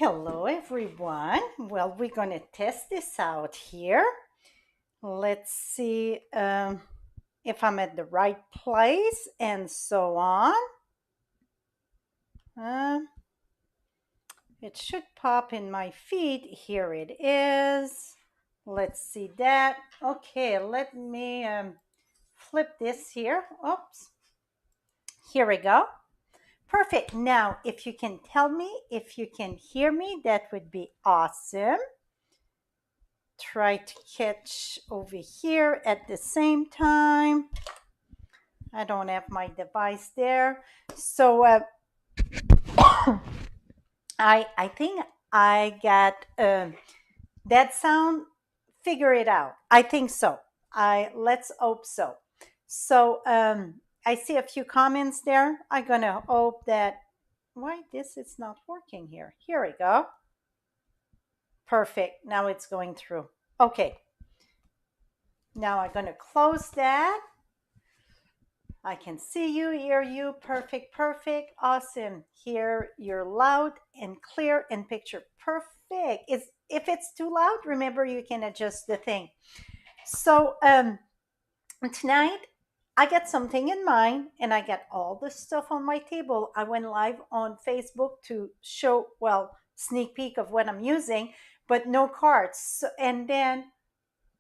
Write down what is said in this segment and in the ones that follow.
Hello, everyone. Well, we're going to test this out here. Let's see if I'm at the right place and so on. Uh, it should pop in my feed. Here it is. Let's see that. Okay, let me flip this here. Oops. Here we go. Perfect. Now, if you can tell me if you can hear me, that would be awesome. Try to catch over here at the same time. I don't have my device there. So I think I got that sound. Figure it out. I think so. I let's hope so. So I see a few comments there. I'm gonna hope that why this is not working here. Here we go. Perfect. Now it's going through. Okay. Now I'm gonna close that. I can see you, hear you. Perfect, perfect. Awesome. Here you're loud and clear and picture perfect. If it's too loud, remember you can adjust the thing. So tonight I got something in mind and I got all the stuff on my table. I went live on Facebook to show, well, sneak peek of what I'm using, but no cards. And then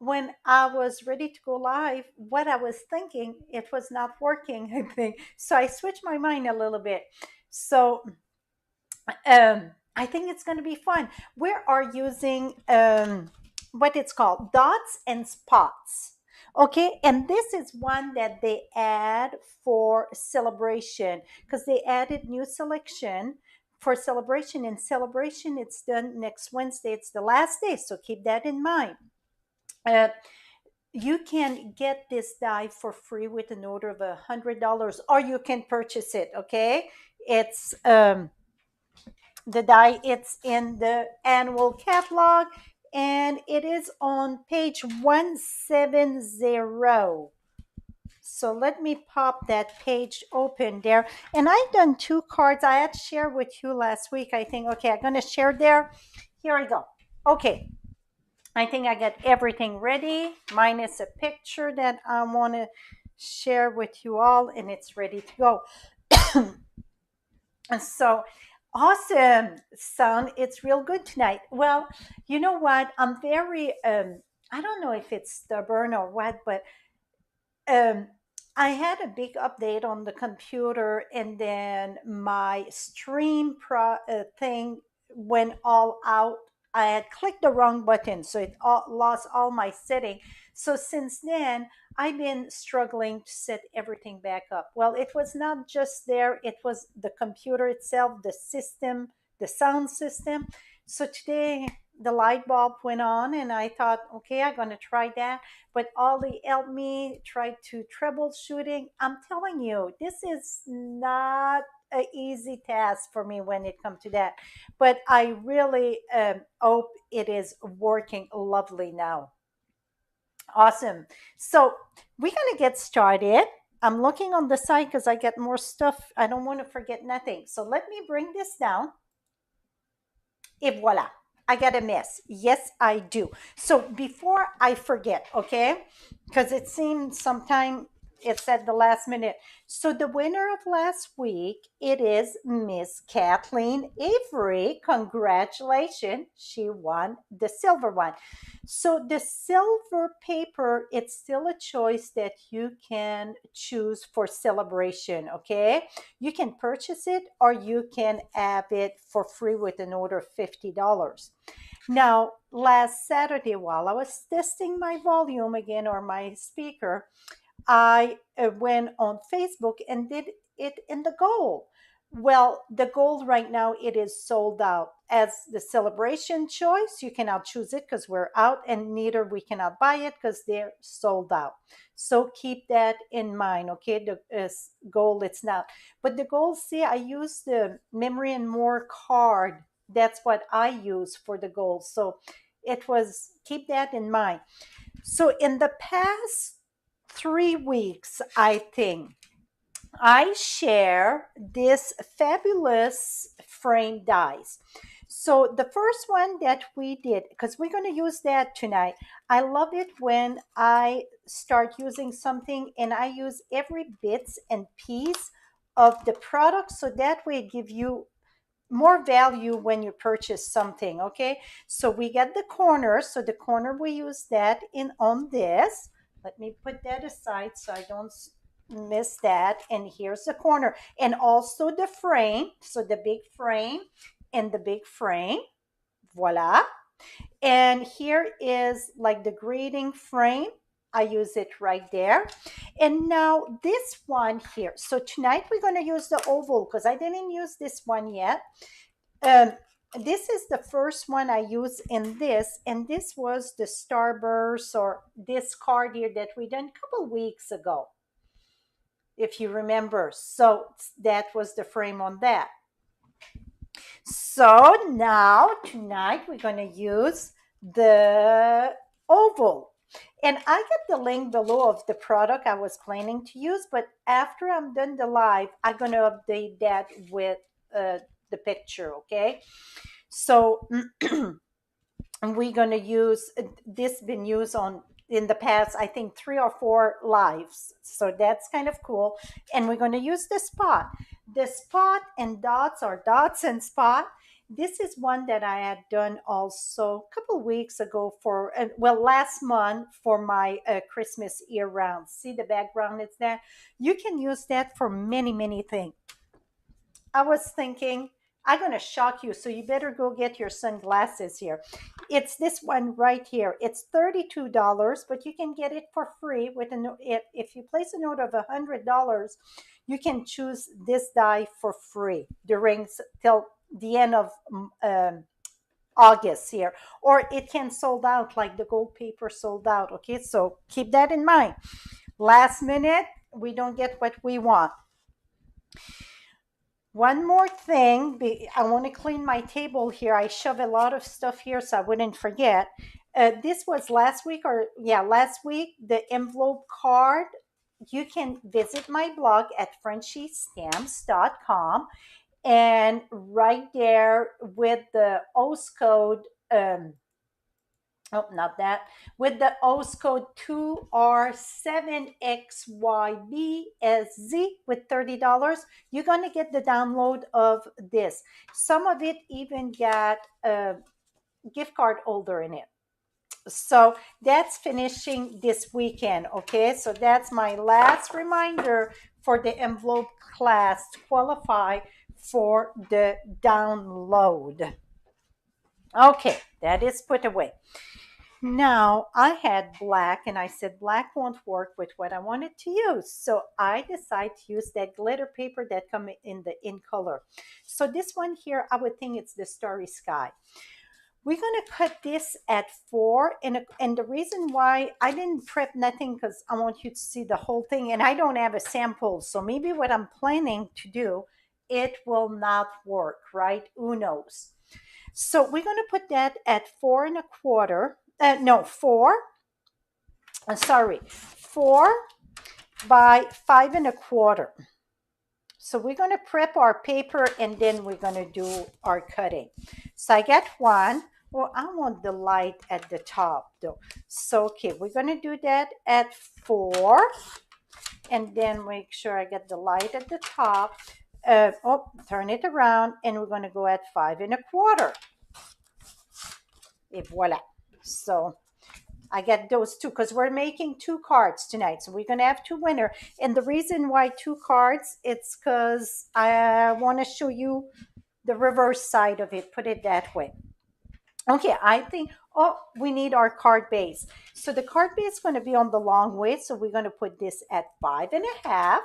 when I was ready to go live, what I was thinking, it was not working, I think. So I switched my mind a little bit. So I think it's going to be fun. We are using what it's called dots and spots. Okay, and this is one that they add for celebration because they added new selection for celebration. And celebration, it's done next Wednesday. It's the last day, so keep that in mind. Uh, you can get this die for free with an order of $100, or you can purchase it. Okay, it's the die. It's in the annual catalog, and it is on page 170. So let me pop that page open there. And I've done two cards I had shared with you last week, I think. Okay, I'm going to share there. Here I go. Okay, I think I got everything ready, minus a picture that I want to share with you all, and it's ready to go. So awesome, son. It's real good tonight. Well, you know what? I'm very, I don't know if it's stubborn or what, but um, I had a big update on the computer, and then my stream thing went all out. I had clicked the wrong button, so it lost all my setting. So since then, I've been struggling to set everything back up. Well, it was not just there; it was the computer itself, the system, the sound system. So today, the light bulb went on, and I thought, okay, I'm going to try that, but Ollie helped me try to troubleshooting. I'm telling you, this is not an easy task for me when it comes to that. But I really hope it is working lovely now. Awesome. So we're going to get started. I'm looking on the side because I get more stuff. I don't want to forget nothing. So let me bring this down. Et voila. I got a mess. Yes, I do. So before I forget, okay, because it seems sometime it's at the last minute. So the winner of last week, it is Miss Kathleen Avery. Congratulations. She won the silver one. So the silver paper, it's still a choice that you can choose for celebration, okay? You can purchase it or you can have it for free with an order of $50. Now, last Saturday, while I was testing my volume again or my speaker, I went on Facebook and did it in the gold. Well, the gold right now, it is sold out. As the celebration choice, you cannot choose it because we're out, and neither we cannot buy it because they're sold out. So keep that in mind, okay? The gold, it's not. But the gold, see, I use the Memory and More card. That's what I use for the gold. So it was, keep that in mind. So in the past 3 weeks, I think, I share this fabulous frame dies. So the first one that we did, because we're going to use that tonight. I love it when I start using something and I use every bits and piece of the product, so that way it give you more value when you purchase something. Okay, so we get the corner, so the corner we use that in on this. Let me put that aside so I don't miss that. And here's the corner, and also the frame, so the big frame and the big frame, voila. And here is like the grading frame, I use it right there. And now this one here, so tonight we're going to use the oval because I didn't use this one yet. um, this is the first one I use in this, and this was the Starburst, or this card here that we done a couple weeks ago, if you remember. So that was the frame on that. So now tonight we're going to use the oval. And I get the link below of the product I was planning to use, but after I'm done the live, I'm going to update that with the picture, okay? So we're going to use this, been used on in the past, I think 3 or 4 lives, so that's kind of cool. And we're going to use the spot and dots, or dots and spot. This is one that I had done also a couple weeks ago for well, last month, for my Christmas year round. See the background, it's there. You can use that for many things. I was thinking, I'm going to shock you, so you better go get your sunglasses here. It's this one right here. It's $32, but you can get it for free with a note. If you place a note of $100, you can choose this die for free during till the end of August here, or it can sold out like the gold paper sold out. Okay, so keep that in mind. Last minute, we don't get what we want. One more thing, I want to clean my table here. I shove a lot of stuff here so I wouldn't forget. This was last week, or yeah, last week, the envelope card. You can visit my blog at frenchiestamps.com, and right there with the OS code, oh, not that. With the OS code 2R7XYBSZ with $30, you're going to get the download of this. Some of it even got a gift card holder in it. So that's finishing this weekend. Okay, so that's my last reminder for the envelope class to qualify for the download. Okay, that is put away. Now I had black, and I said black won't work with what I wanted to use. So I decided to use that glitter paper that come in color. So this one here, I would think it's the Starry Sky. We're going to cut this at 4. And the reason why I didn't prep nothing, because I want you to see the whole thing, and I don't have a sample. So maybe what I'm planning to do, it will not work, right? Who knows? So we're going to put that at 4 1/4. No, 4. Sorry, 4 by 5 1/4. So we're going to prep our paper, and then we're going to do our cutting. So I got one. Well, I want the light at the top though. So, okay, we're going to do that at 4. And then make sure I get the light at the top. Turn it around, and we're going to go at 5 1/4. Et voila. So I get those two because we're making 2 cards tonight. So we're going to have 2 winners. And the reason why 2 cards, it's because I want to show you the reverse side of it. Put it that way. Okay, I think, we need our card base. So the card base is going to be on the long way. So we're going to put this at 5 1/2.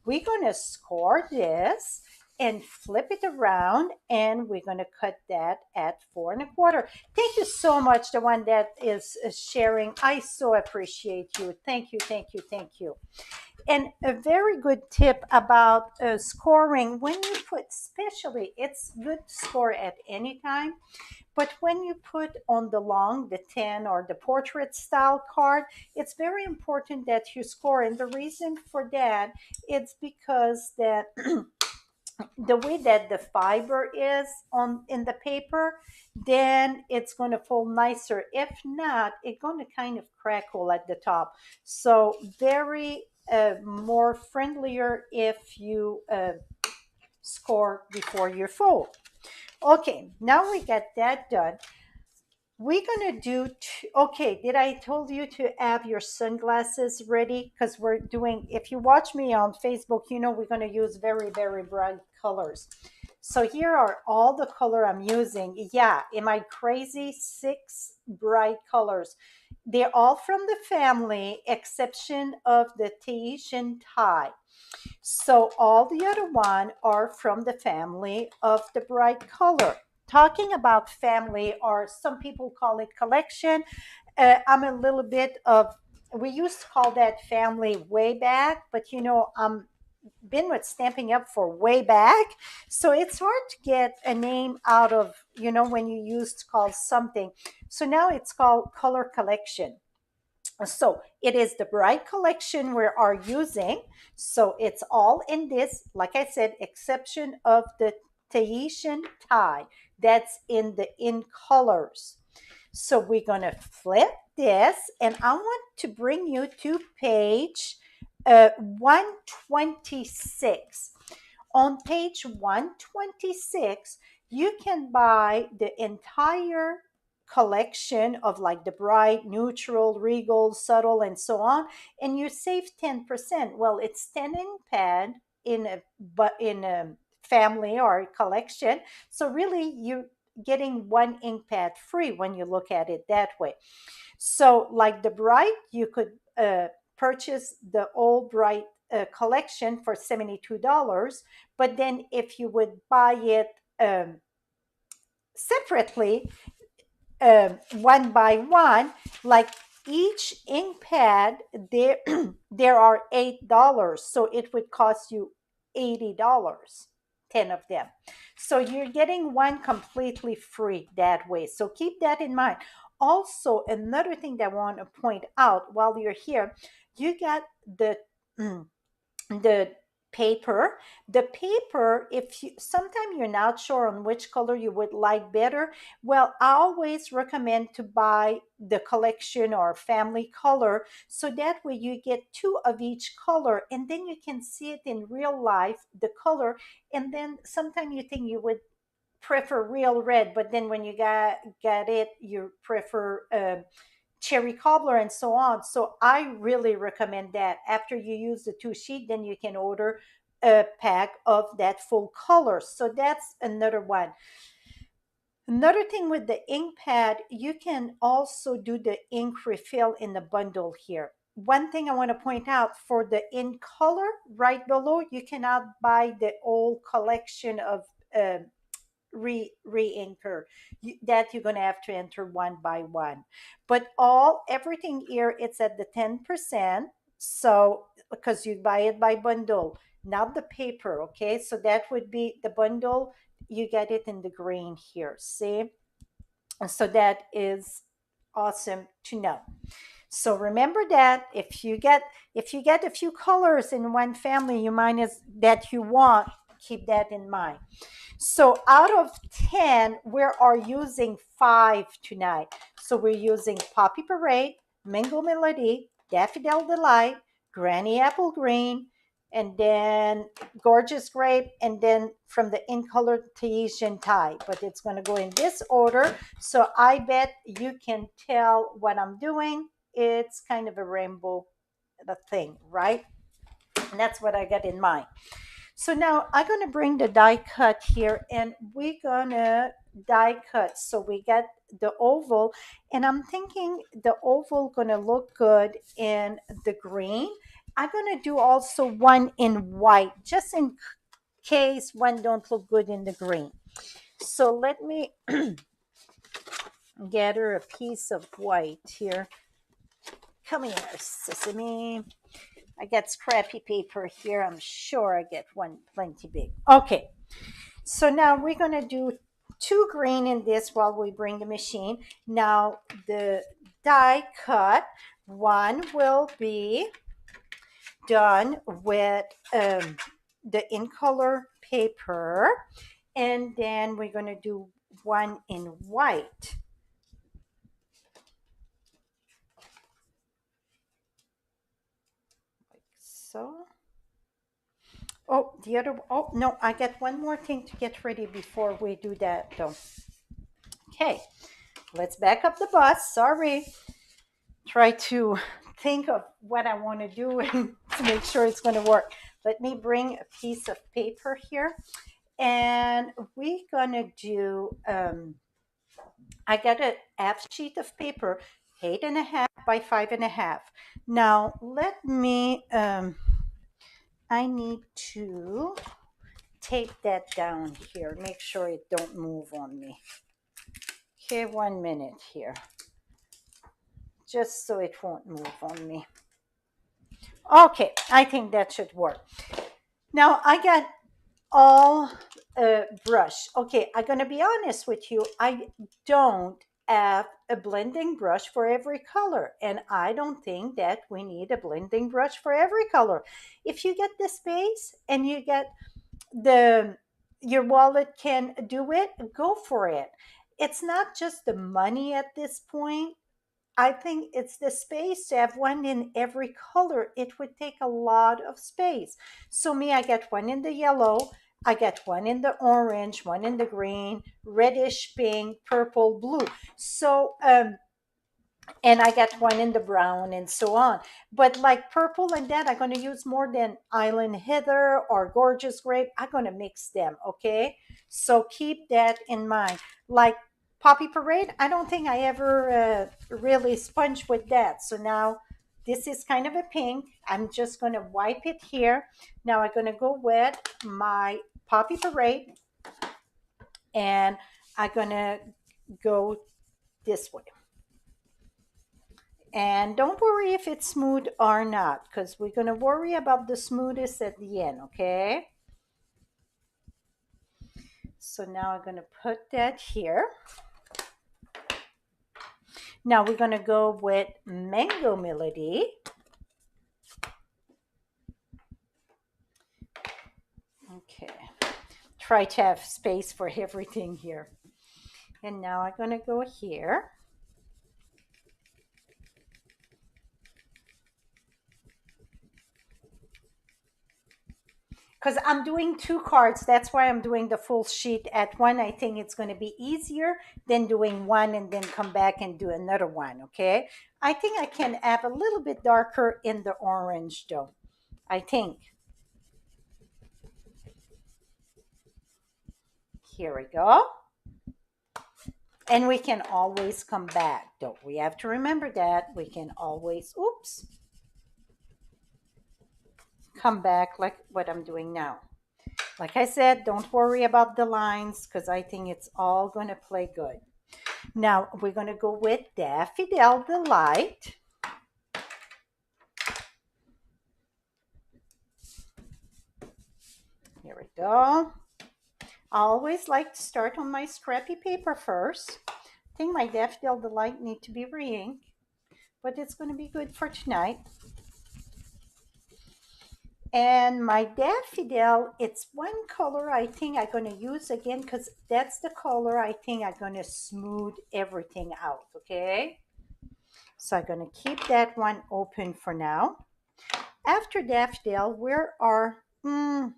We're going to score this and flip it around, and we're going to cut that at 4 1/4. Thank you so much, the one that is sharing. I so appreciate you. Thank you, thank you, thank you. And a very good tip about scoring, when you put, especially, it's good to score at any time, but when you put on the long, the 10 or the portrait style card, it's very important that you score. And the reason for that, it's because that the way that the fiber is on in the paper, then it's going to fold nicer. If not, it's going to kind of crackle at the top. So very more friendlier if you score before you fold. Okay, now we got that done. We're gonna do okay, did I told you to have your sunglasses ready? Because we're doing, if you watch me on Facebook, you know we're gonna use very, very bright colors. So here are all the color I'm using. Yeah, am I crazy? 6 bright colors. They're all from the family, exception of the Tahitian tie. So all the other one are from the family of the bright color. Talking about family, or some people call it collection. I'm a little bit of, we used to call that family way back, but you know, been with Stamping Up for way back. So it's hard to get a name out of, you know, when you used to call something. So now it's called color collection. So it is the bright collection we are using. So it's all in this, like I said, exception of the Tahitian tie that's in colors. So we're going to flip this, and I want to bring you to page 126. On page 126, you can buy the entire collection of like the bright, neutral, regal, subtle, and so on, and you save 10%. Well, it's 10 ink pad in a but in a family or collection. So really you're getting one ink pad free when you look at it that way. So, like the Bright, you could purchase the old Bright collection for $72. But then, if you would buy it separately, one by one, like each ink pad, there there are $8, so it would cost you $80, 10 of them. So you're getting one completely free that way. So keep that in mind. Also, another thing that I want to point out while you're here, you got the paper. The paper, if you sometimes you're not sure on which color you would like better, well, I always recommend to buy the collection or family color, so that way you get two of each color, and then you can see it in real life, the color. And then sometimes you think you would prefer real red, but then when you got it, you prefer cherry cobbler and so on. So I really recommend that after you use the two sheet, then you can order a pack of that full color. So that's another one. Another thing with the ink pad, you can also do the ink refill in the bundle here. One thing I want to point out, for the in color right below, you cannot buy the old collection of re-inker. That you're going to have to enter one by one. But all everything here, it's at the 10%. So because you buy it by bundle, not the paper. Okay, so that would be the bundle. You get it in the green here, see? So that is awesome to know. So remember that if you get a few colors in one family, you might as that you want, keep that in mind. So out of 10, we are using 5 tonight. So we're using Poppy Parade, Mingle Melody, Daffodil Delight, Granny Apple Green, and then Gorgeous Grape, and then from the In Color Tahitian Tie. But it's going to go in this order. So I bet you can tell what I'm doing. It's kind of a rainbow thing, right? And that's what I got in mind. So now I'm going to bring the die cut here, and we're going to die cut. So we got the oval, and I'm thinking the oval going to look good in the green. I'm going to do also one in white, just in case one don't look good in the green. So let me gather a piece of white here. Come here, Sesame. I got scrappy paper here. I'm sure I get one plenty big. Okay, so now we're going to do 2 green in this while we bring the machine. Now the die cut, one will be done with the in color paper. And then we're going to do one in white. Like so. Oh, the other, oh, no, I got one more thing to get ready before we do that, though. Okay, let's back up the bus. Sorry. Try to think of what I want to do and to make sure it's going to work. Let me bring a piece of paper here. And we're going to do, I got a half sheet of paper, 8.5 by 5.5. Now, let me, I need to tape that down here. Make sure it don't move on me. Okay, 1 minute here. Just so it won't move on me. Okay, I think that should work. Now I got all brush. Okay, I'm gonna be honest with you. I don't have a blending brush for every color, and I don't think that we need a blending brush for every color. If you get the space and you get the your wallet can do it, go for it. It's not just the money at this point. I think it's the space to have one in every color. It would take a lot of space. So me, I get one in the yellow, I get one in the orange, one in the green, reddish pink, purple, blue. So and I get one in the brown and so on. But like purple and that, I'm going to use more than Island Heather or Gorgeous Grape. I'm going to mix them, okay? So keep that in mind. Like Poppy Parade, I don't think I ever really sponge with that. So now this is kind of a pink. I'm just going to wipe it here. Now I'm going to go with my Poppy Parade and I'm going to go this way. And don't worry if it's smooth or not, because we're going to worry about the smoothness at the end, okay? So now I'm going to put that here. Now we're going to go with Mango Melody. Okay. Try to have space for everything here. And now I'm going to go here. Because I'm doing two cards. That's why I'm doing the full sheet at one. I think it's going to be easier than doing one and then come back and do another one, okay? I think I can have a little bit darker in the orange though. I think. Here we go. And we can always come back though. We have to remember that. We can always, oops, come back like what I'm doing now. Like I said, don't worry about the lines because I think it's all going to play good. Now we're going to go with Daffodil Delight. Here we go. I always like to start on my scrappy paper first. I think my Daffodil Delight need to be re-ink, but it's going to be good for tonight. And my daffodil, it's one color I think I'm going to use again because that's the color I think I'm going to smooth everything out, okay? So I'm going to keep that one open for now. After daffodil, where are, you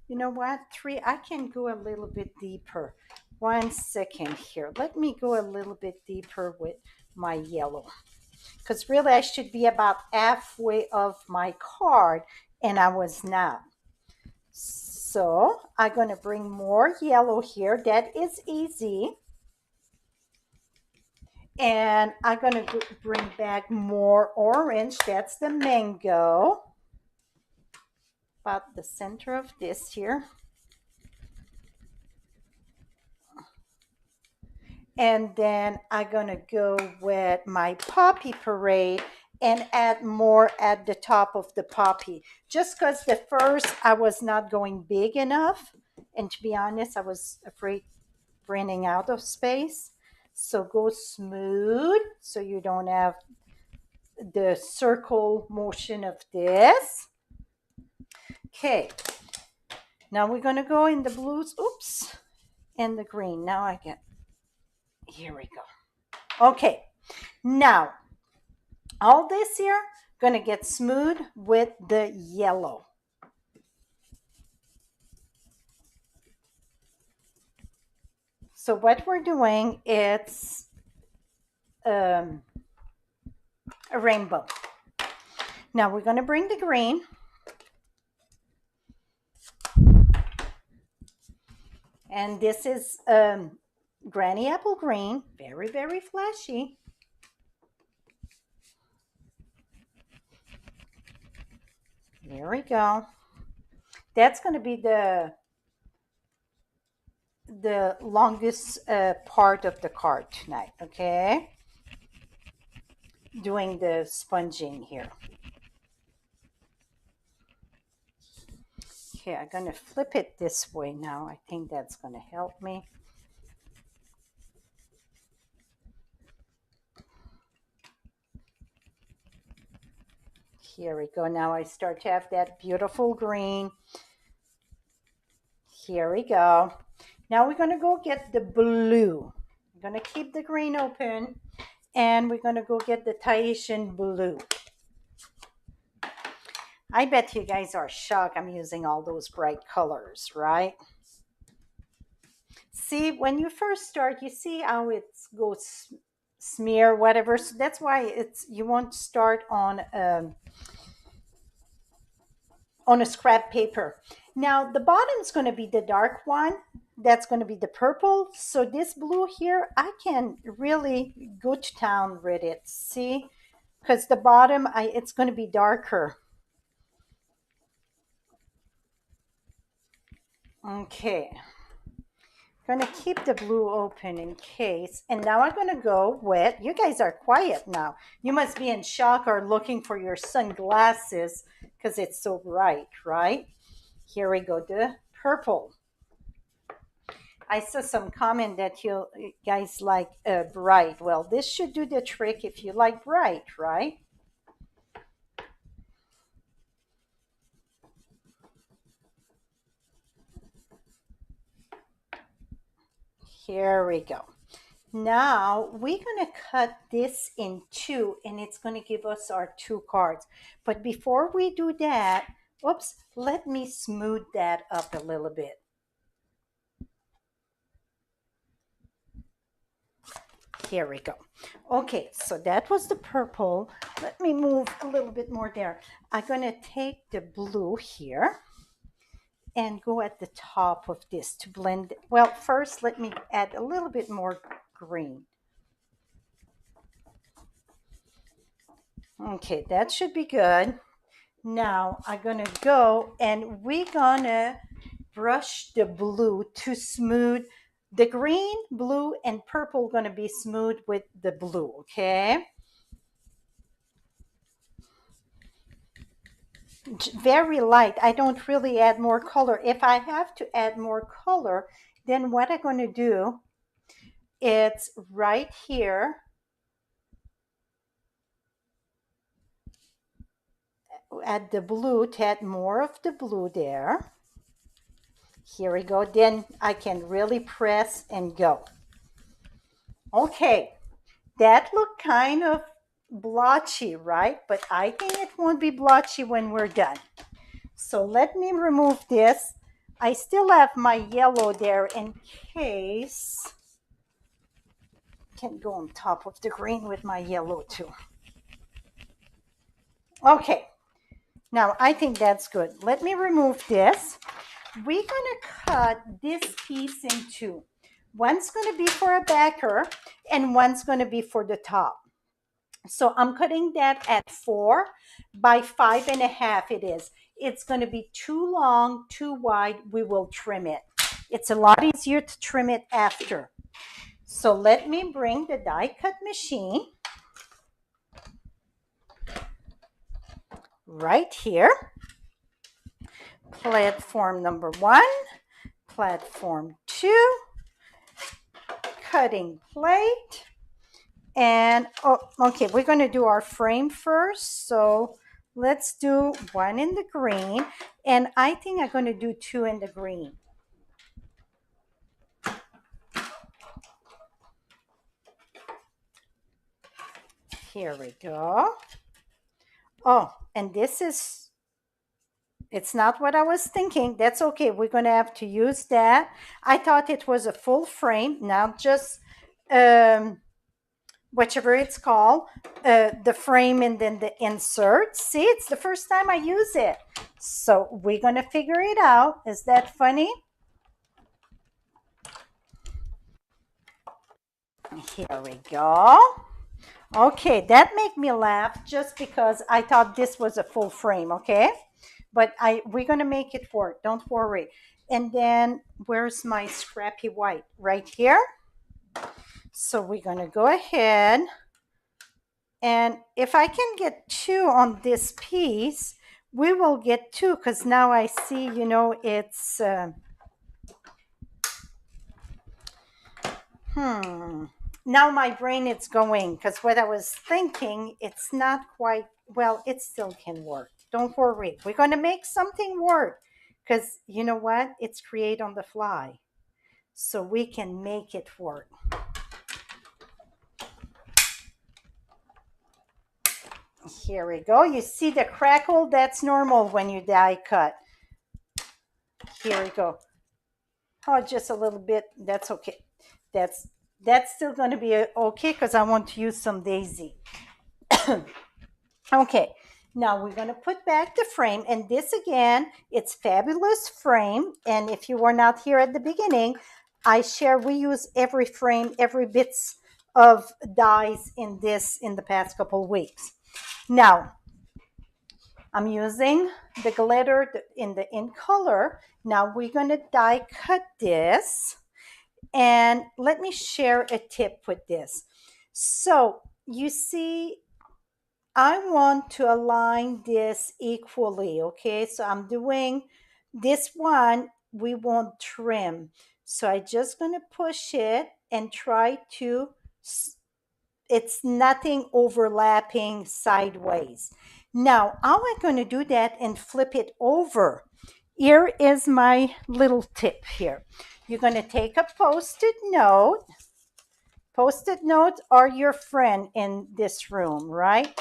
know what, three, I can go a little bit deeper. 1 second here. Let me go a little bit deeper with my yellow. Because really I should be about halfway of my card and I was not. So I'm going to bring more yellow here. That is easy. And I'm going to bring back more orange. That's the mango. About the center of this here. And then I'm going to go with my Poppy Parade and add more at the top of the poppy. Just because the first I was not going big enough. And to be honest, I was afraid running out of space. So go smooth so you don't have the circle motion of this. Okay. Now we're going to go in the blues, oops, and the green. Now I get, here we go. Okay, now all this here going to get smooth with the yellow. So what we're doing, it's a rainbow. Now we're going to bring the green. And this is Granny Apple Green, very, very flashy. There we go. That's going to be the longest part of the card tonight, okay? Doing the sponging here. Okay, I'm going to flip it this way now. I think that's going to help me. Here we go. Now I start to have that beautiful green. Here we go. Now we're going to go get the blue. I'm going to keep the green open, and we're going to go get the Tahitian blue. I bet you guys are shocked I'm using all those bright colors, right? See, when you first start, you see how it goes smear, whatever. So that's why you won't start on a scrap paper. Now the bottom is going to be the dark one. That's going to be the purple. So this blue here, I can really go to town with it. See, because the bottom, it's going to be darker. Okay. Going to keep the blue open in case. And now I'm going to go with, you guys are quiet now. You must be in shock or looking for your sunglasses because it's so bright, right? Here we go, the purple. I saw some comment that you guys like bright. Well, this should do the trick if you like bright, right? Here we go. Now we're going to cut this in two, and it's going to give us our two cards. But before we do that, oops, let me smooth that up a little bit. Here we go. Okay, so that was the purple. Let me move a little bit more there. I'm going to take the blue here and go at the top of this to blend. Well, first let me add a little bit more green. Okay, that should be good. Now I'm gonna go and we're gonna brush the blue to smooth. The green, blue, and purple gonna be smooth with the blue, okay? Very light. I don't really add more color. If I have to add more color, then what I'm gonna do, it's right here. Add the blue to add more of the blue there. Here we go. Then I can really press and go. Okay, that looked kind of blotchy, right? But I think it won't be blotchy when we're done. So let me remove this. I still have my yellow there in case. Can go on top of the green with my yellow too. Okay, now I think that's good. Let me remove this. We're gonna cut this piece in two. One's gonna be for a backer and one's gonna be for the top. So I'm cutting that at 4 by 5.5 it is. It's gonna be too long, too wide, we will trim it. It's a lot easier to trim it after. So let me bring the die cut machine right here. Platform number 1, platform 2, cutting plate, and okay, we're going to do our frame first. So Let's do one in the green, and I think I'm going to do two in the green. Here we go. Oh, and this is, it's not what I was thinking. That's okay. We're going to have to use that. I thought it was a full frame, not just whichever it's called, the frame and then the insert. See, it's the first time I use it. So we're going to figure it out. Is that funny? Here we go. Okay, that made me laugh just because I thought this was a full frame, okay? But we're gonna make it work, don't worry. And then where's my scrappy white? Right here. So we're gonna go ahead, and if I can get two on this piece, we will get two, because now I see, it's now my brain is going, because what I was thinking, it's not quite, well, it still can work. Don't worry. We're going to make something work, because you know what? It's create on the fly. So we can make it work. Here we go. You see the crackle? That's normal when you die cut. Here we go. Oh, just a little bit. That's okay. That's still going to be okay, because I want to use some daisy. Okay, now we're going to put back the frame, and this again, it's fabulous frame. And if you were not here at the beginning, we use every frame, every bits of dies in this in the past couple weeks. Now, I'm using the glitter in color. Now we're going to die cut this, and let me share a tip with this. So you see, I want to align this equally, okay? So I'm doing this one, we won't trim. So I just gonna push it and try to, it's nothing overlapping sideways. Now, how am I gonna do that and flip it over? Here is my little tip here. You're gonna take a Post-it note. Post-it notes are your friend in this room, right?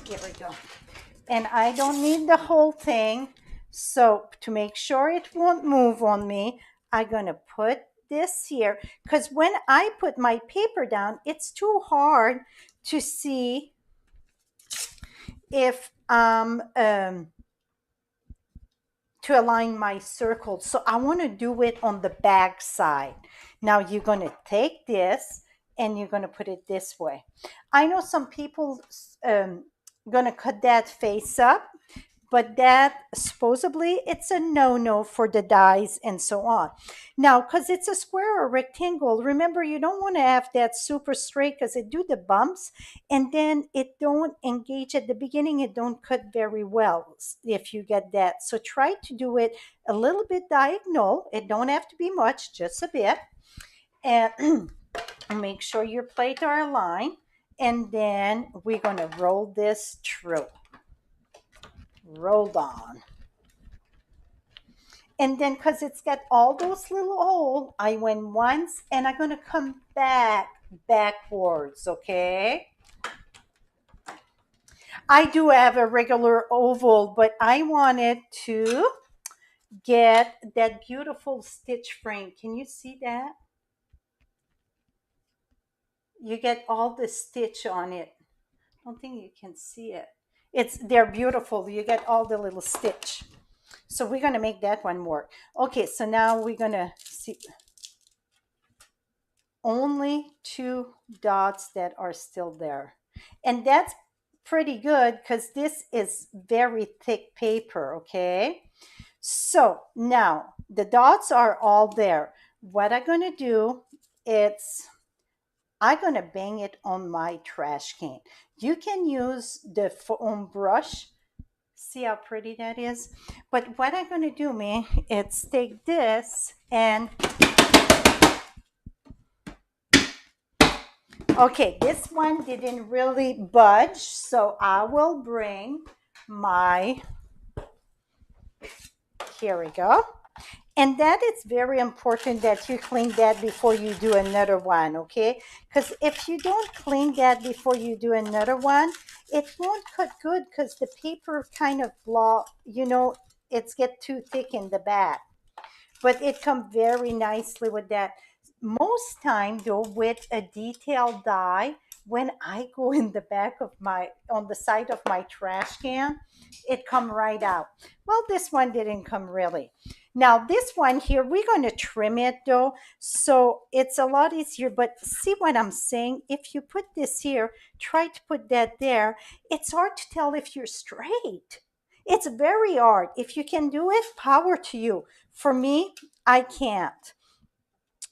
Here we go. And I don't need the whole thing. So to make sure it won't move on me, I'm going to put this here, because when I put my paper down, it's too hard to see if to align my circle. So I want to do it on the back side. Now you're going to take this and you're going to put it this way. I know some people going to cut that face up, but that supposedly it's a no-no for the dies and so on. Now, because it's a square or rectangle, remember, you don't want to have that super straight, because it do the bumps, and then it don't engage at the beginning. It don't cut very well if you get that. So try to do it a little bit diagonal. It don't have to be much, just a bit. And make sure your plates are aligned. And then we're going to roll this through. Rolled on. And then, because it's got all those little holes, I went once and I'm going to come backwards, okay? I do have a regular oval, but I wanted to get that beautiful stitch frame. Can you see that? You get all the stitch on it. I don't think you can see it. They're beautiful. You get all the little stitch. So we're going to make that one work. Okay, so now we're going to see only 2 dots that are still there. And that's pretty good, because this is very thick paper, okay? So now the dots are all there. What I'm going to do is I'm going to bang it on my trash can. You can use the foam brush. See how pretty that is? But what I'm going to do, is take this and Okay, this one didn't really budge, so I will bring my, here we go. And that it's very important that you clean that before you do another one, okay? Because if you don't clean that before you do another one, it won't cut good because the paper kind of it's get too thick in the back. But it comes very nicely with that. Most time though, with a detailed die, when I go in the back of my, on the side of my trash can, it come right out. Well, this one didn't come really. Now this one here, we're going to trim it though, so it's a lot easier. But see what I'm saying? If you put this here, try to put that there, it's hard to tell if you're straight. It's very hard. If you can do it, power to you. For me, I can't.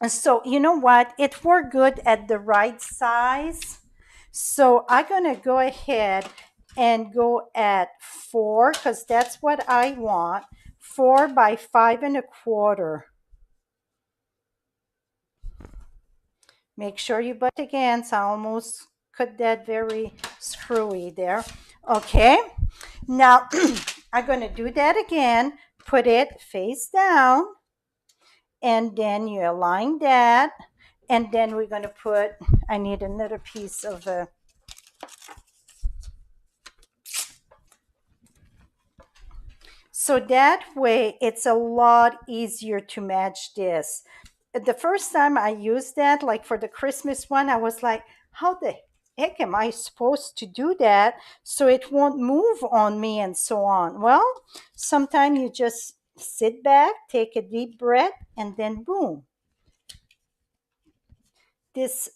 And so, you know what? It worked good at the right size. So I'm going to go ahead and go at 4 because that's what I want. 4 by 5 1/4. Make sure you butt against. I almost cut that very screwy there. Okay. Now, I'm going to do that again. Put it face down. And then you align that. And then we're going to put, I need another piece of so that way it's a lot easier to match this. The first time I used that, like for the Christmas one, I was like, how the heck am I supposed to do that so it won't move on me and so on? Well, sometimes you just sit back, take a deep breath, and then boom. This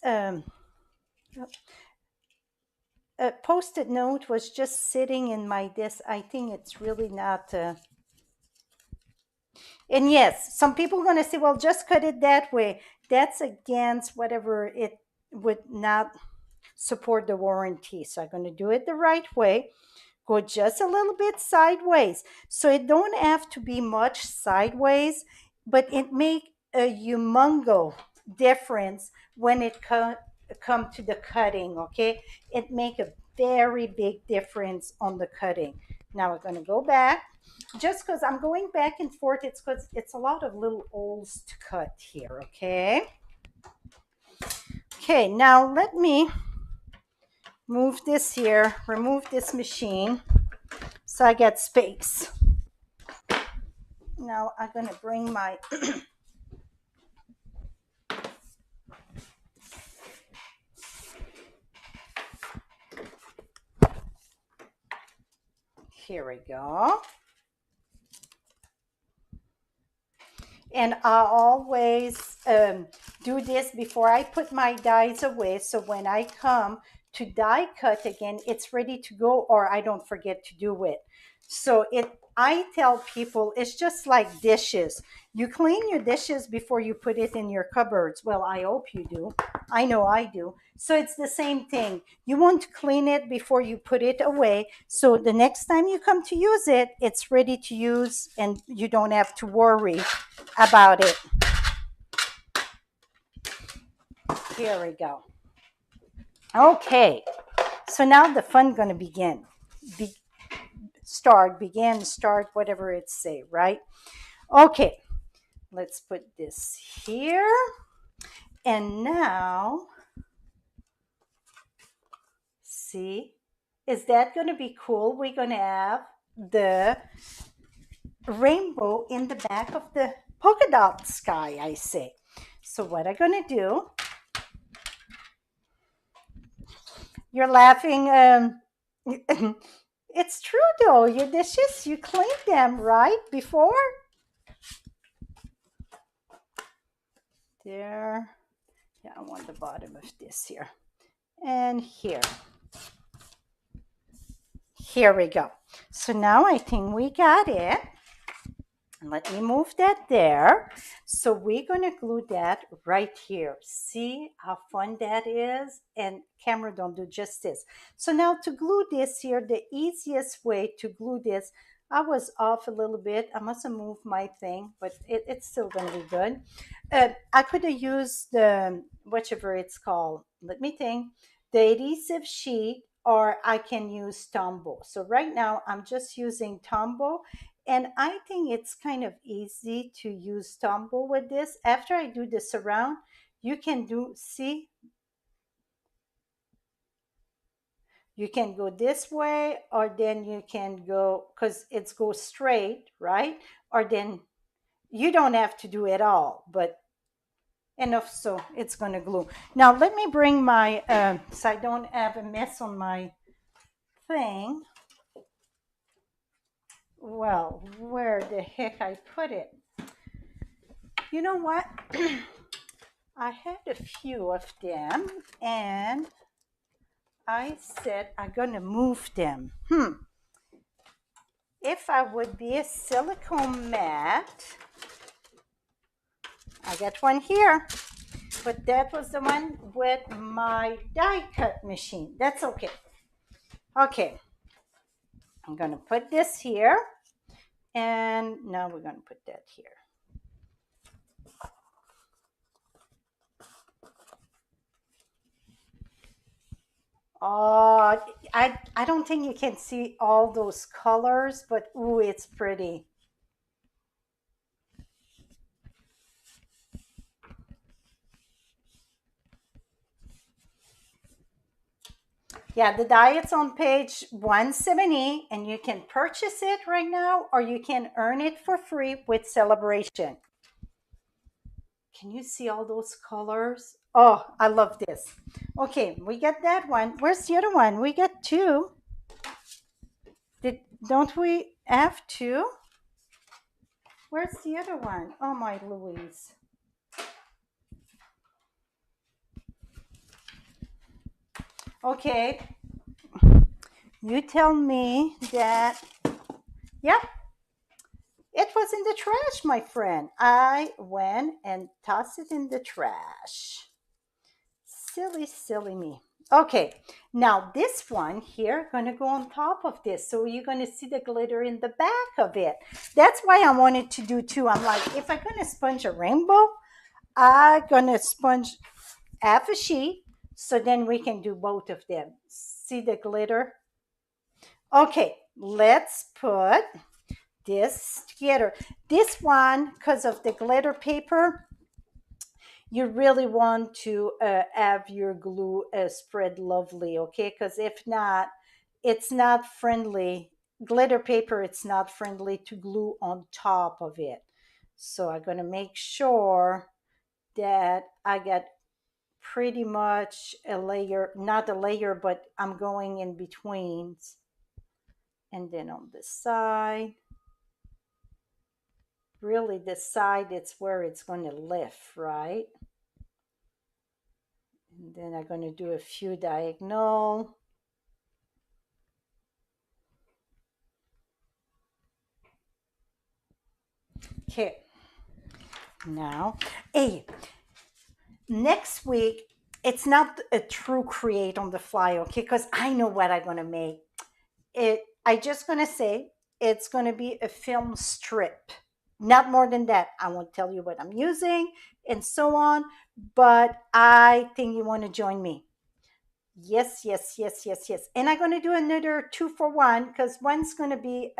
post-it note was just sitting in my desk. I think it's really not. And yes, some people are going to say, well, just cut it that way. That's against whatever, it would not support the warranty. So I'm going to do it the right way. Go just a little bit sideways. So it don't have to be much sideways, but it make a humongous difference when it come to the cutting, okay? It make a very big difference on the cutting. Now we're going to go back. Just because I'm going back and forth, it's because it's a lot of little holes to cut here, okay? Okay, now let me move this here, remove this machine so I get space. Now I'm going to bring my here we go. And I always do this before I put my dies away. So when I come to die cut again, it's ready to go, or I don't forget to do it. So I tell people it's just like dishes. You clean your dishes before you put it in your cupboards. Well, I hope you do. I know I do. So it's the same thing. You want to clean it before you put it away. So the next time you come to use it, it's ready to use and you don't have to worry about it. Here we go. Okay, so now the fun gonna begin. Start, whatever it say, right? Okay, let's put this here. And now, see, is that gonna be cool? We're gonna have the rainbow in the back of the polka dot sky, I say. So what I'm gonna do, you're laughing. It's true though. Your dishes, you cleaned them, right? Before? There. Yeah, I want the bottom of this here. And here. Here we go. So now I think we got it. Let me move that there. So we're going to glue that right here. See how fun that is? And camera don't do justice. So now to glue this here, the easiest way to glue this, I was off a little bit. I must have moved my thing, but it's still going to be good. I could have used the whichever it's called. Let me think. The adhesive sheet, or I can use Tombow. So right now I'm just using Tombow, and I think it's kind of easy to use Tombow with this. After I do this around, you can do, see, you can go this way, or then you can go, because it's go straight, right? Or then you don't have to do it all, but enough so it's going to glue. Now let me bring my, so I don't have a mess on my thing. Well, where the heck I put it? You know what? I had a few of them, and I said I'm going to move them. If I would be a silicone mat, I got one here, but that was the one with my die cut machine. That's okay. Okay, I'm going to put this here, and now we're going to put that here. Oh, I don't think you can see all those colors, but ooh, it's pretty. Yeah, the diet's on page 170, and you can purchase it right now, or you can earn it for free with celebration. Can you see all those colors? Oh, I love this. Okay, we got that one. Where's the other one? We got two. Don't we have two? Where's the other one? Oh my Louise. Okay, you tell me that. Yep, it was in the trash, my friend. I went and tossed it in the trash. Silly, silly me. Okay, now this one here gonna go on top of this, so you're gonna see the glitter in the back of it. That's why I wanted to do two. I'm like, if I'm gonna sponge a rainbow, I'm gonna sponge half a sheet, so then we can do both of them. See the glitter? Okay, let's put this together. This one, because of the glitter paper, you really want to have your glue spread lovely, okay? Because if not, it's not friendly. Glitter paper, it's not friendly to glue on top of it. So I'm going to make sure that I get pretty much a layer, not a layer, but I'm going in between. And then on the side, really the side, it's where it's going to lift, right? And then I'm going to do a few diagonal. Okay. Now, hey, next week, it's not a true create on the fly, okay? Because I know what I'm going to make. I just going to say it's going to be a film strip. Not more than that. I won't tell you what I'm using and so on, but I think you want to join me. Yes, yes, yes, yes, yes. And I'm going to do another 2 for 1, because one's going to be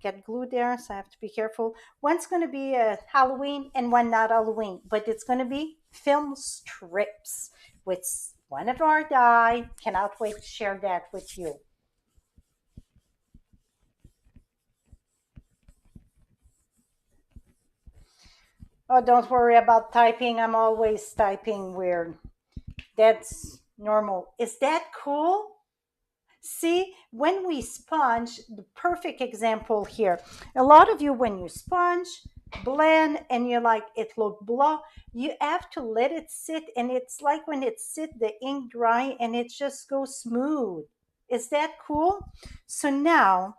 get glue there, so I have to be careful. One's going to be Halloween and one not Halloween, but it's going to be film strips with one of our die. Cannot wait to share that with you. Oh, don't worry about typing. I'm always typing weird. That's normal. Is that cool? See, when we sponge, the perfect example here. A lot of you, when you sponge, blend, and you're like, it look blah, you have to let it sit, and it's like when it sit, the ink dry, and it just goes smooth. Is that cool? So now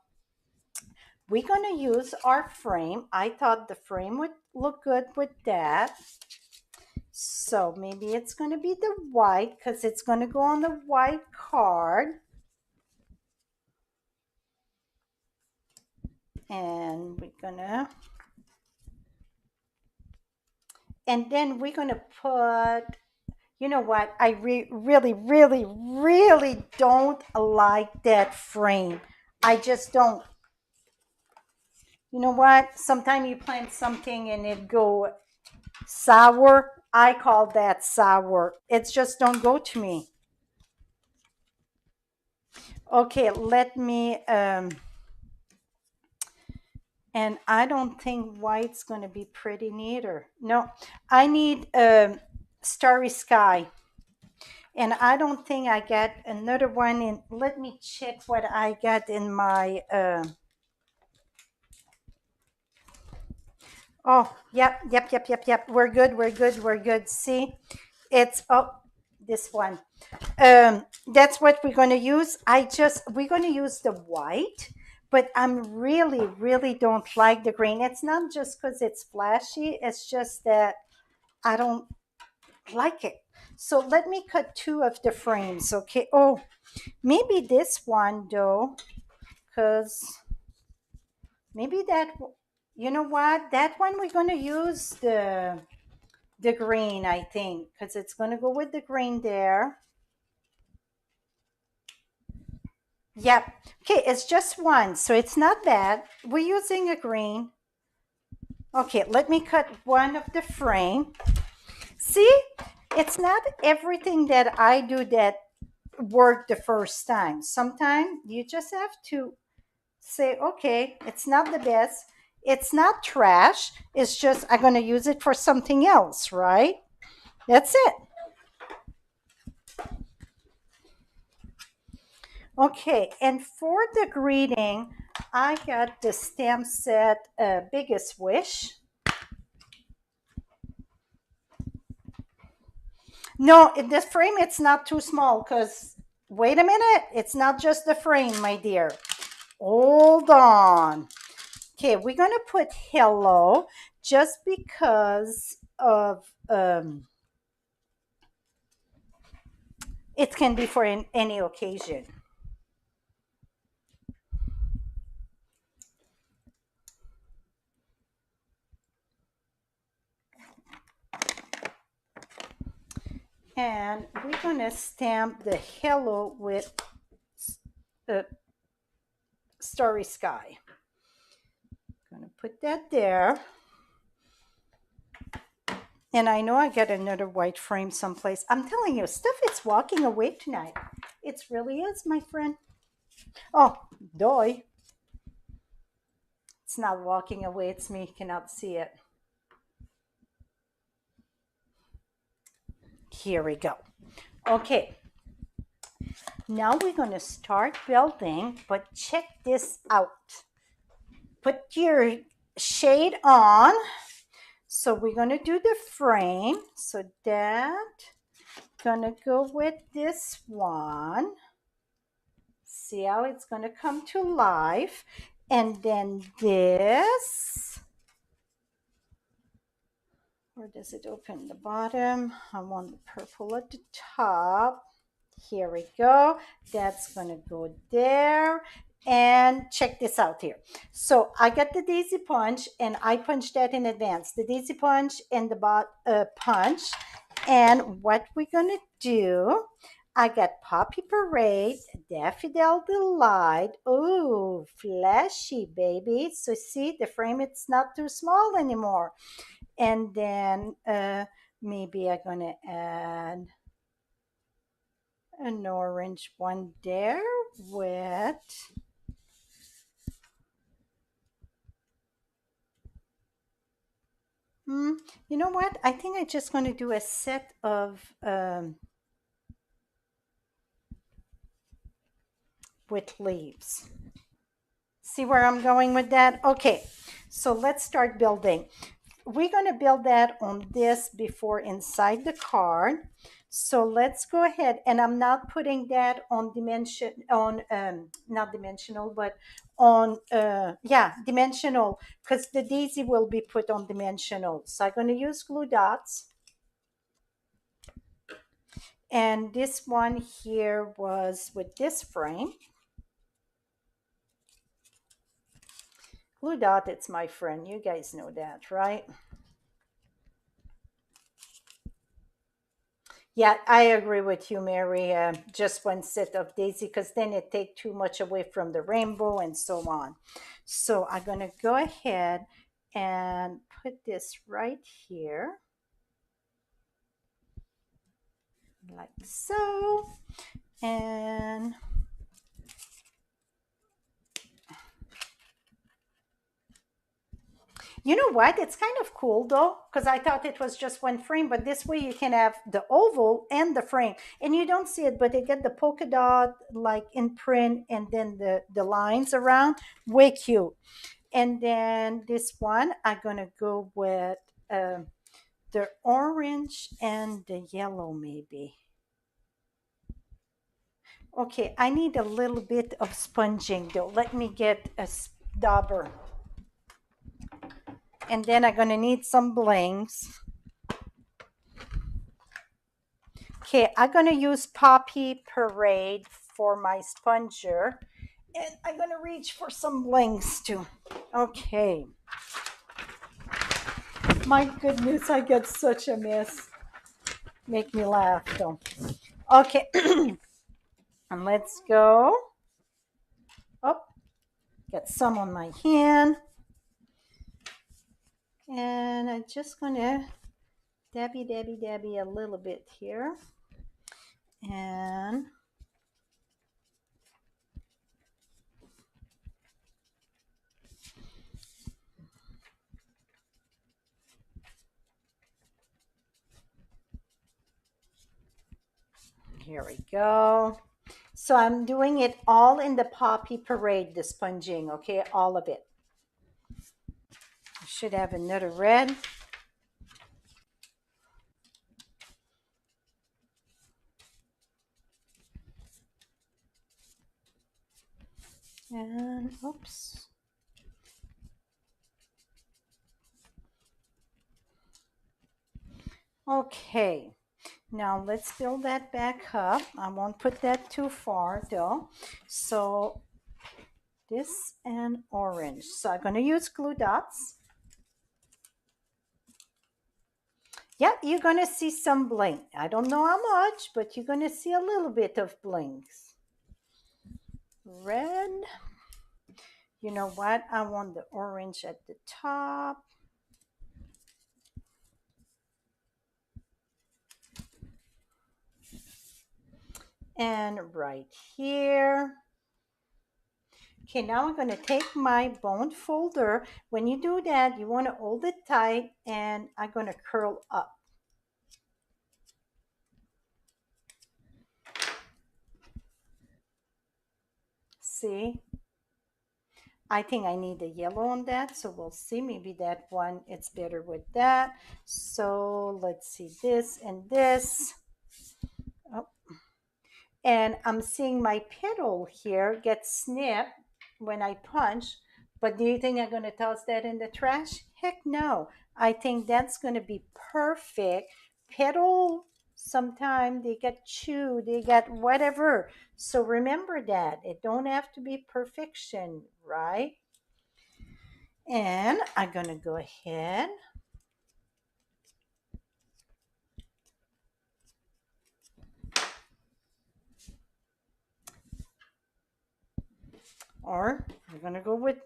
we're gonna use our frame. I thought the frame would look good with that. So maybe it's gonna be the white, because it's gonna go on the white card. And we're gonna, and then we're gonna put You know what? I really, really, really don't like that frame. I just don't. You know what? Sometimes you plant something and it go sour. I call that sour. It's just don't go to me. Okay, let me and I don't think white's going to be pretty neither. No, I need starry sky. And I don't think I get another one in. Let me check what I got in my. Oh, yep, yep, yep, yep, yep. We're good. We're good. We're good. See, it's this one. That's what we're going to use. We're going to use the white, but I'm really, really don't like the green. It's not just because it's flashy. It's just that I don't like it. So let me cut two of the frames. Okay. Oh, maybe this one though, because maybe you know what? That one we're going to use the green, I think, because it's going to go with the green there. Yep. Okay, it's just one, so it's not bad. We're using a green. Okay, let me cut one of the frame. See, it's not everything that I do that work the first time. Sometimes you just have to say, okay, it's not the best. It's not trash. It's just I'm going to use it for something else, right? That's it. Okay, and for the greeting, I got the stamp set Biggest Wish. No, in this frame, it's not too small because, wait a minute, it's not just the frame, my dear. Hold on. Okay, we're going to put hello just because of, it can be for any occasion. And we're going to stamp the hello with the starry sky. Going to put that there. And I know I got another white frame someplace. I'm telling you, stuff is walking away tonight. It really is, my friend. Oh, doy. It's not walking away. It's me. Cannot see it. Here we go. Okay. Now we're going to start building, but check this out. Put your shade on. So we're going to do the frame. So that gonna go with this one. See how it's gonna come to life. And then this, where does it open? The bottom. I want the purple at the top. Here we go. That's gonna go there. And check this out here. So I got the daisy punch and I punched that in advance. The daisy punch and the punch. And what we're gonna do, I got Poppy Parade, Daffodil Delight. Oh, flashy, baby. So see, the frame, it's not too small anymore. And then maybe I'm gonna add an orange one there with you know what? I think I'm just going to do a set of with leaves. See where I'm going with that? Okay, so let's start building. We're going to build that on this before inside the card. So let's go ahead, and I'm not putting that on dimension on not dimensional, but on yeah, dimensional, because the daisy will be put on dimensional. So I'm going to use glue dots. And this one here was with this frame. Glue dot, it's my friend. You guys know that, right? Yeah, I agree with you, Mary. Just one set of daisy, because then it take too much away from the rainbow and so on. So I'm gonna go ahead and put this right here, like so. And you know what? It's kind of cool though, because I thought it was just one frame, but this way you can have the oval and the frame, and you don't see it, but they get the polka dot like in print, and then the lines around, way cute. And then this one, I'm gonna go with the orange and the yellow, maybe. Okay, I need a little bit of sponging though. Let me get a dauber, and then I'm gonna need some blanks. Okay, I'm gonna use Poppy Parade for my sponger, and I'm gonna reach for some blanks too. Okay, my goodness, I get such a mess. Make me laugh though. Okay, and let's go. Oh, get some on my hand, and I'm just gonna dabby a little bit here, and here we go. So I'm doing it all in the Poppy Parade, the sponging, okay, all of it. I should have another red. And oops. Okay, now let's fill that back up. I won't put that too far though. So this and orange. So I'm going to use glue dots. Yep, you're going to see some bling. I don't know how much, but you're going to see a little bit of blings. Red. You know what? I want the orange at the top. And right here. Okay, now I'm going to take my bone folder. When you do that, you want to hold it tight, and I'm going to curl up. See? I think I need a yellow on that, so we'll see. Maybe that one, it's better with that. So let's see this and this. Oh. And I'm seeing my petal here get snipped when I punch. But do you think I'm going to toss that in the trash? Heck no. I think that's going to be perfect. Petal, sometimes they get chewed, they get whatever. So remember that. It don't have to be perfection, right? And I'm going to go ahead. Or we're going to go with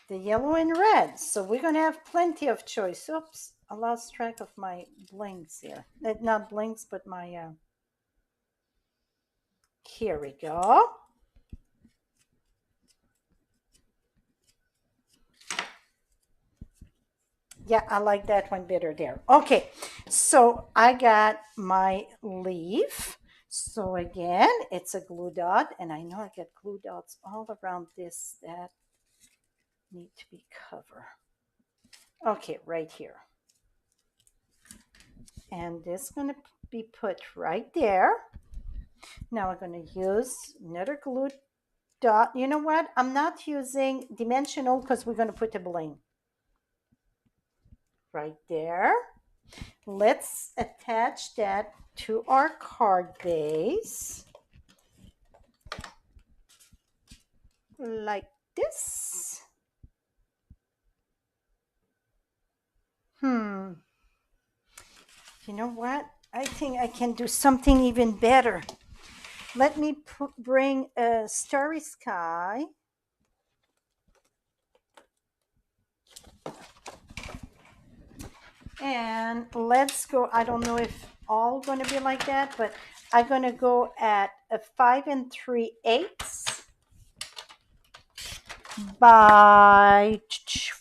the yellow and red. So we're going to have plenty of choice. Oops, I lost track of my blinks here. Not blinks, but my, here we go. Yeah, I like that one better there. Okay, so I got my leaf. So again, it's a glue dot, and I know I get glue dots all around this that need to be covered. Okay, right here. And this is going to be put right there. Now I'm going to use another glue dot. You know what? I'm not using dimensional because we're going to put a bling right there. Let's attach that to our card base like this. You know what? I think I can do something even better. Let me bring a starry sky. And let's go. I don't know if all going to be like that, but I'm going to go at a 5 3/8 by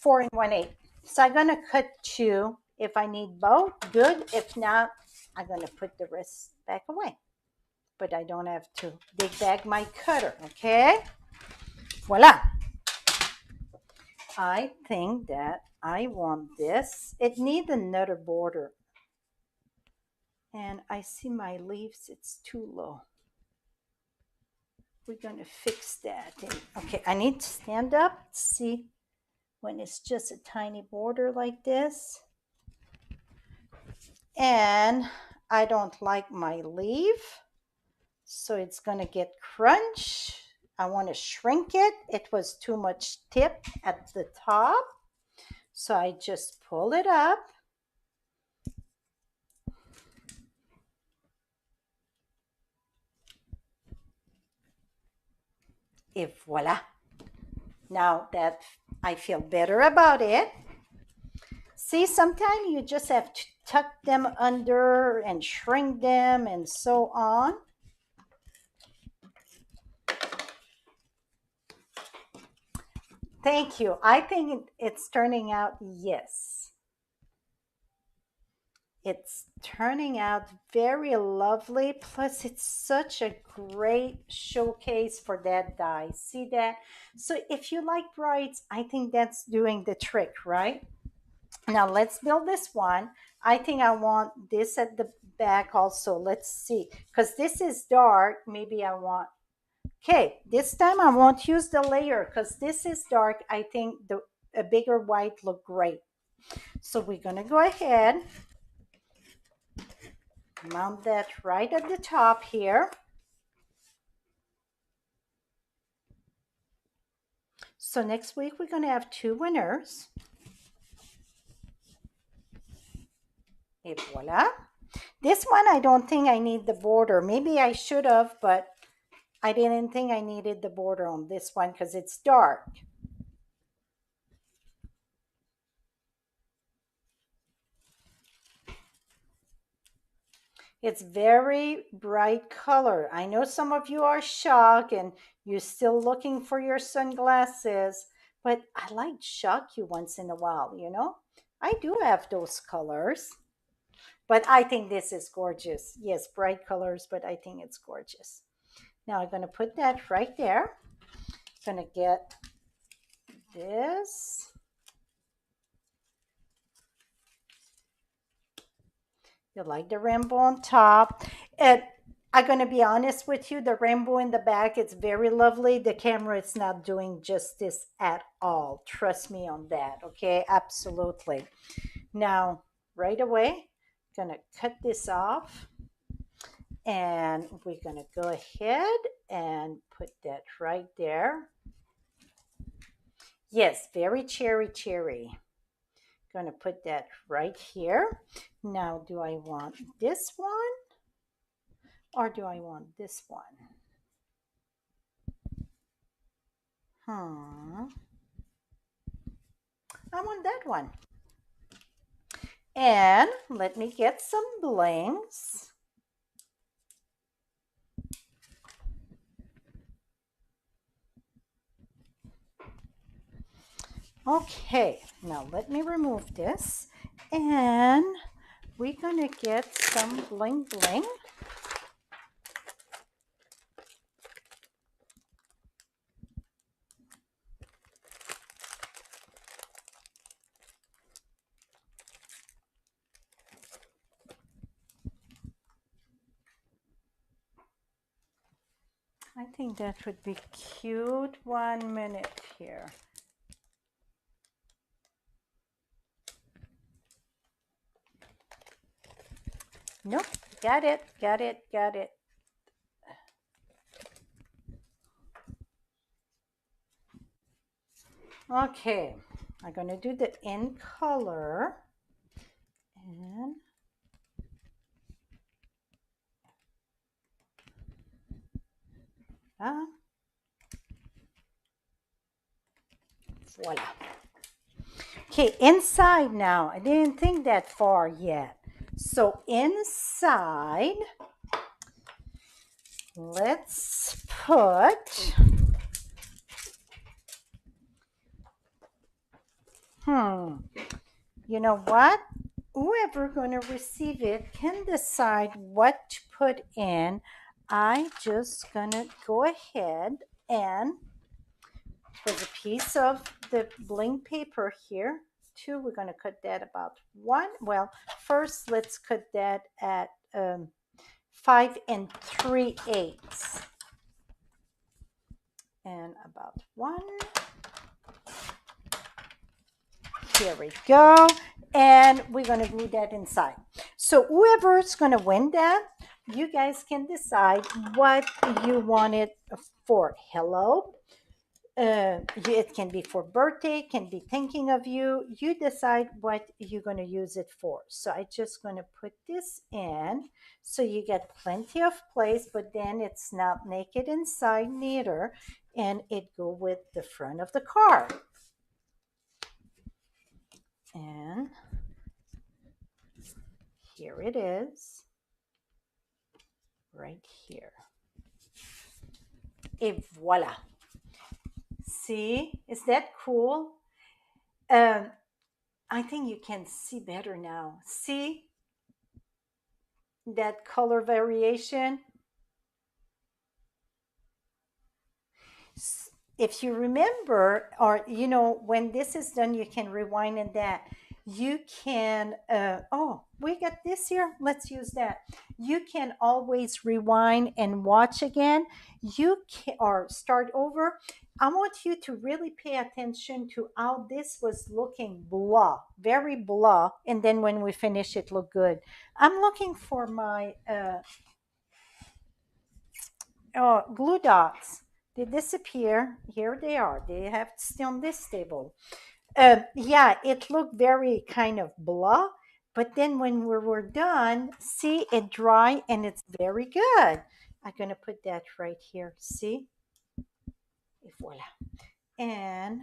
4 1/8. So I'm going to cut two. If I need both, good. If not, I'm going to put the rest back away. But I don't have to dig back my cutter, okay? Voila. I think that I want this. It needs another border. And I see my leaves, it's too low. We're going to fix that. Okay, I need to stand up, see when it's just a tiny border like this. And I don't like my leaf, so it's going to get crunch. I want to shrink it. It was too much tip at the top, so I just pull it up. Et voila. Now that I feel better about it. See, sometimes you just have to tuck them under and shrink them and so on. Thank you. I think it's turning out, yes. It's turning out very lovely. Plus, it's such a great showcase for that die. See that? So if you like brights, I think that's doing the trick, right? Now let's build this one. I think I want this at the back also. Let's see, because this is dark. Maybe I want, okay, this time I won't use the layer because this is dark. I think a bigger white look great. So we're gonna go ahead, mount that right at the top here. So next week we're gonna have two winners. Et voila. This one I don't think I need the border. Maybe I should have, but I didn't think I needed the border on this one because it's dark. It's very bright color. I know some of you are shocked and you're still looking for your sunglasses, but I like to shock you once in a while, you know? I do have those colors, but I think this is gorgeous. Yes, bright colors, but I think it's gorgeous. Now I'm going to put that right there. I'm going to get this. You like the rainbow on top. I'm going to be honest with you, the rainbow in the back, it's very lovely. The camera is not doing justice at all. Trust me on that, okay? Absolutely. Now, right away, I'm going to cut this off. And we're going to go ahead and put that right there. Yes, very cherry. Going to put that right here. Now, do I want this one or do I want this one? I want that one. And let me get some blings. Okay, now let me remove this and we're gonna get some bling bling. I think that would be cute. 1 minute here. Nope, got it. Okay, I'm gonna do the in color and Ah, voila. Okay, inside now. I didn't think that far yet. So inside, let's put, hmm, you know what? Whoever going to receive it can decide what to put in. I just gonna go ahead and put a piece of the bling paper here. Two, we're gonna cut that about one. Well, first let's cut that at 5 3/8, and about one. Here we go. And we're going to glue that inside. So whoever's going to win that, you guys can decide what you want it for. Hello. It can be for birthday, can be thinking of you. You decide what you're going to use it for. So I just going to put this in so you get plenty of place, but then it's not naked inside neither, and it go with the front of the card. And here it is, right here. Et voila. See, is that cool? Um, I think you can see better now. See that color variation? If you remember, or when this is done, you can rewind in that. You can, oh, we got this here. Let's use that. You can always rewind and watch again. You can, or start over. I want you to really pay attention to how this was looking blah, very blah. And then when we finish, it looked good. I'm looking for my glue dots. They disappear. Here they are. They have to stay on this table. Yeah, it looked very kind of blah, but then when we were done, see it dry and it's very good. I'm gonna put that right here. See, voila, and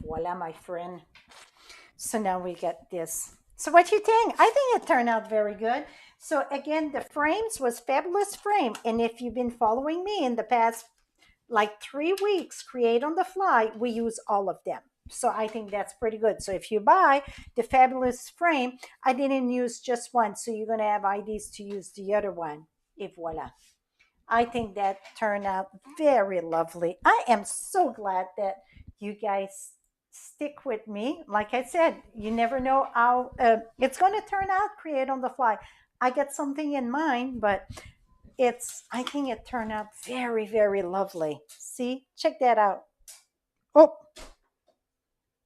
voila, my friend. So now we get this. So what you think? I think it turned out very good. So again, the frames was fabulous frame, and if you've been following me in the past like 3 weeks, create on the fly, we use all of them. So I think that's pretty good. So if you buy the fabulous frame, I didn't use just one, so you're gonna have ideas to use the other one. Et voila. I think that turned out very lovely. I am so glad that you guys stick with me. Like I said, you never know how it's going to turn out. Create on the fly. I get something in mind, but I think it turned out very, very lovely. See, check that out. Oh,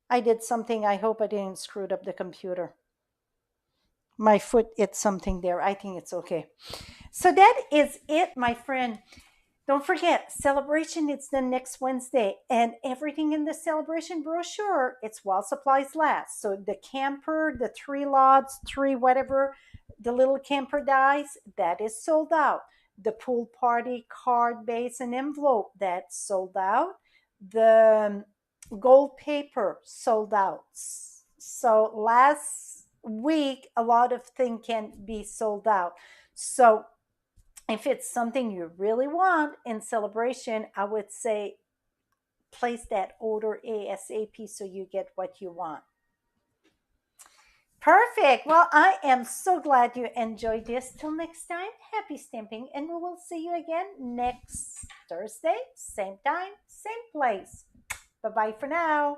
I did something. I hope I didn't screw up the computer. My foot hit something there. I think it's okay. So that is it, my friend. Don't forget, celebration, it's the next Wednesday. And everything in the celebration brochure, it's while supplies last. So the camper, the 3 lots, 3 whatever, the little camper dies, that is sold out. The pool party card base and envelope, that's sold out. The gold paper sold out. So last week, a lot of things can be sold out. So if it's something you really want in celebration, I would say place that order ASAP so you get what you want. Perfect. Well, I am so glad you enjoyed this. Till next time, happy stamping, and we will see you again next Thursday, same time, same place. Bye bye for now.